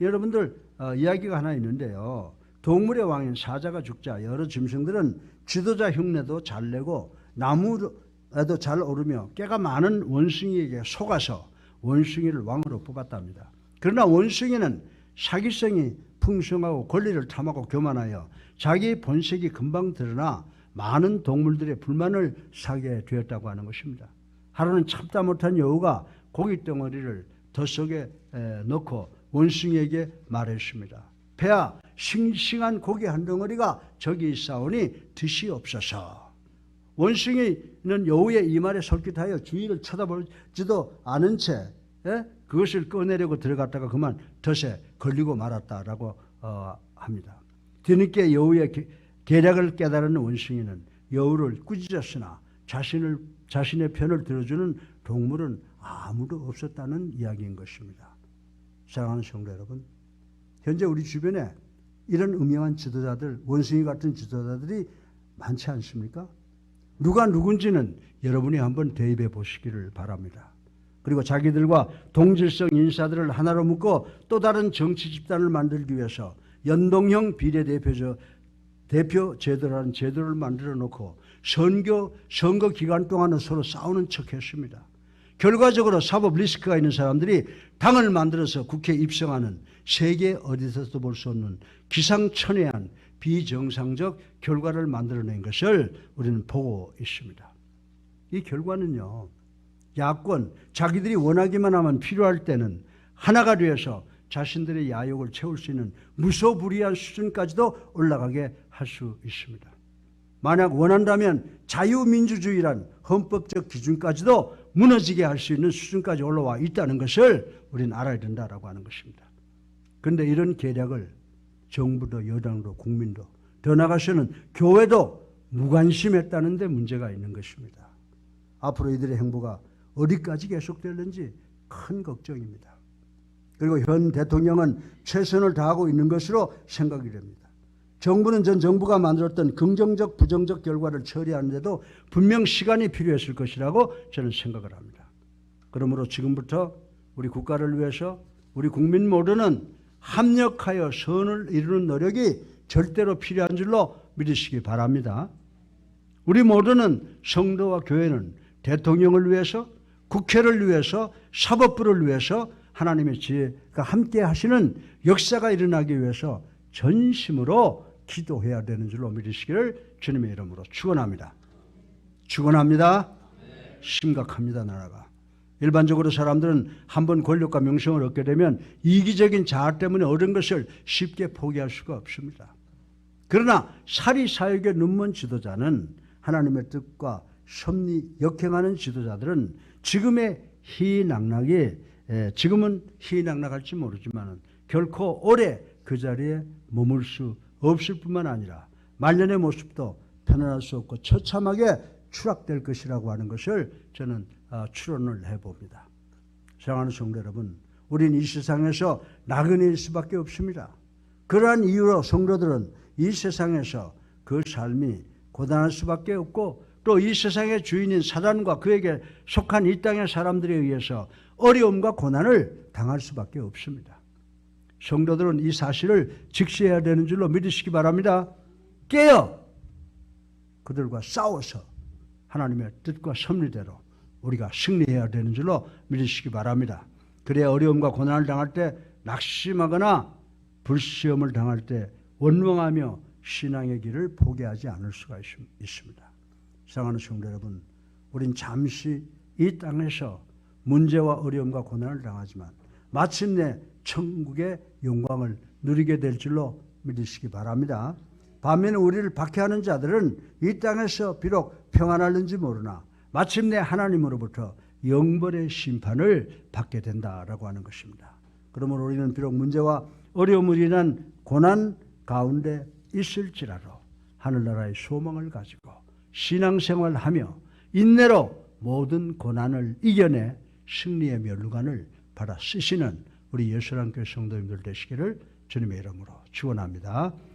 여러분들 이야기가 하나 있는데요. 동물의 왕인 사자가 죽자 여러 짐승들은 지도자 흉내도 잘 내고 나무에도 잘 오르며 깨가 많은 원숭이에게 속아서 원숭이를 왕으로 뽑았답니다. 그러나 원숭이는 사기성이 풍성하고 권리를 탐하고 교만하여 자기의 본색이 금방 드러나 많은 동물들의 불만을 사게 되었다고 하는 것입니다. 하루는 참다 못한 여우가 고기 덩어리를 덫속에 넣고 원숭이에게 말했습니다. 배야, 싱싱한 고기 한 덩어리가 저기 있사오니 드시옵소서. 원숭이는 여우의 이 말에 솔깃하여 주위를 쳐다보지도 않은 채 그것을 꺼내려고 들어갔다가 그만 덫에 걸리고 말았다라고 합니다. 뒤늦게 여우의 계략을 깨달은 원숭이는 여우를 꾸짖었으나 자신의 편을 들어주는 동물은 아무도 없었다는 이야기인 것입니다. 사랑하는 성도 여러분, 현재 우리 주변에 이런 음흉한 지도자들, 원숭이 같은 지도자들이 많지 않습니까? 누가 누군지는 여러분이 한번 대입해 보시기를 바랍니다. 그리고 자기들과 동질성 인사들을 하나로 묶어 또 다른 정치 집단을 만들기 위해서 연동형 비례대표 제도라는 제도를 만들어 놓고 선거 기간 동안은 서로 싸우는 척했습니다. 결과적으로 사법 리스크가 있는 사람들이 당을 만들어서 국회에 입성하는 세계 어디서도 볼 수 없는 기상천외한 비정상적 결과를 만들어낸 것을 우리는 보고 있습니다. 이 결과는요, 야권, 자기들이 원하기만 하면 필요할 때는 하나가 되어서 자신들의 야욕을 채울 수 있는 무소불위한 수준까지도 올라가게 할 수 있습니다. 만약 원한다면 자유민주주의란 헌법적 기준까지도 무너지게 할 수 있는 수준까지 올라와 있다는 것을 우리는 알아야 된다라고 하는 것입니다. 그런데 이런 계략을 정부도 여당도 국민도 더 나아가서는 교회도 무관심했다는 데 문제가 있는 것입니다. 앞으로 이들의 행보가 어디까지 계속될는지 큰 걱정입니다. 그리고 현 대통령은 최선을 다하고 있는 것으로 생각이 됩니다. 정부는 전 정부가 만들었던 긍정적 부정적 결과를 처리하는데도 분명 시간이 필요했을 것이라고 저는 생각을 합니다. 그러므로 지금부터 우리 국가를 위해서 우리 국민 모두는 합력하여 선을 이루는 노력이 절대로 필요한 줄로 믿으시기 바랍니다. 우리 모두는 성도와 교회는 대통령을 위해서, 국회를 위해서, 사법부를 위해서 하나님의 지혜가 함께 하시는 역사가 일어나기 위해서 전심으로 기도해야 되는 줄로 믿으시기를 주님의 이름으로 축원합니다. 축원합니다. 심각합니다, 나라가. 일반적으로 사람들은 한번 권력과 명성을 얻게 되면 이기적인 자아 때문에 얻은 것을 쉽게 포기할 수가 없습니다. 그러나 사리사욕에 눈먼 지도자는 하나님의 뜻과 섭리 역행하는 지도자들은 지금은 희낙낙할지 모르지만 결코 오래 그 자리에 머물 수 없을 뿐만 아니라 말년의 모습도 편안할 수 없고 처참하게 추락될 것이라고 하는 것을 저는 추론을 해봅니다. 사랑하는 성도 여러분, 우리는 이 세상에서 나그네일 수밖에 없습니다. 그러한 이유로 성도들은 이 세상에서 그 삶이 고단할 수밖에 없고 또 이 세상의 주인인 사단과 그에게 속한 이 땅의 사람들에 의해서 어려움과 고난을 당할 수밖에 없습니다. 성도들은 이 사실을 직시해야 되는 줄로 믿으시기 바랍니다. 깨어 그들과 싸워서 하나님의 뜻과 섭리대로 우리가 승리해야 되는 줄로 믿으시기 바랍니다. 그래야 어려움과 고난을 당할 때 낙심하거나 불시험을 당할 때 원망하며 신앙의 길을 포기하지 않을 수가 있습니다. 사랑하는 성도 여러분, 우린 잠시 이 땅에서 문제와 어려움과 고난을 당하지만 마침내 천국의 영광을 누리게 될 줄로 믿으시기 바랍니다. 반면에 우리를 박해하는 자들은 이 땅에서 비록 평안할는지 모르나 마침내 하나님으로부터 영벌의 심판을 받게 된다라고 하는 것입니다. 그러므로 우리는 비록 문제와 어려움을 인한 고난 가운데 있을지라도 하늘나라의 소망을 가지고 신앙생활하며 인내로 모든 고난을 이겨내 승리의 면류관을 받아 쓰시는 우리 예수랑교회 성도님들 되시기를 주님의 이름으로 축원합니다.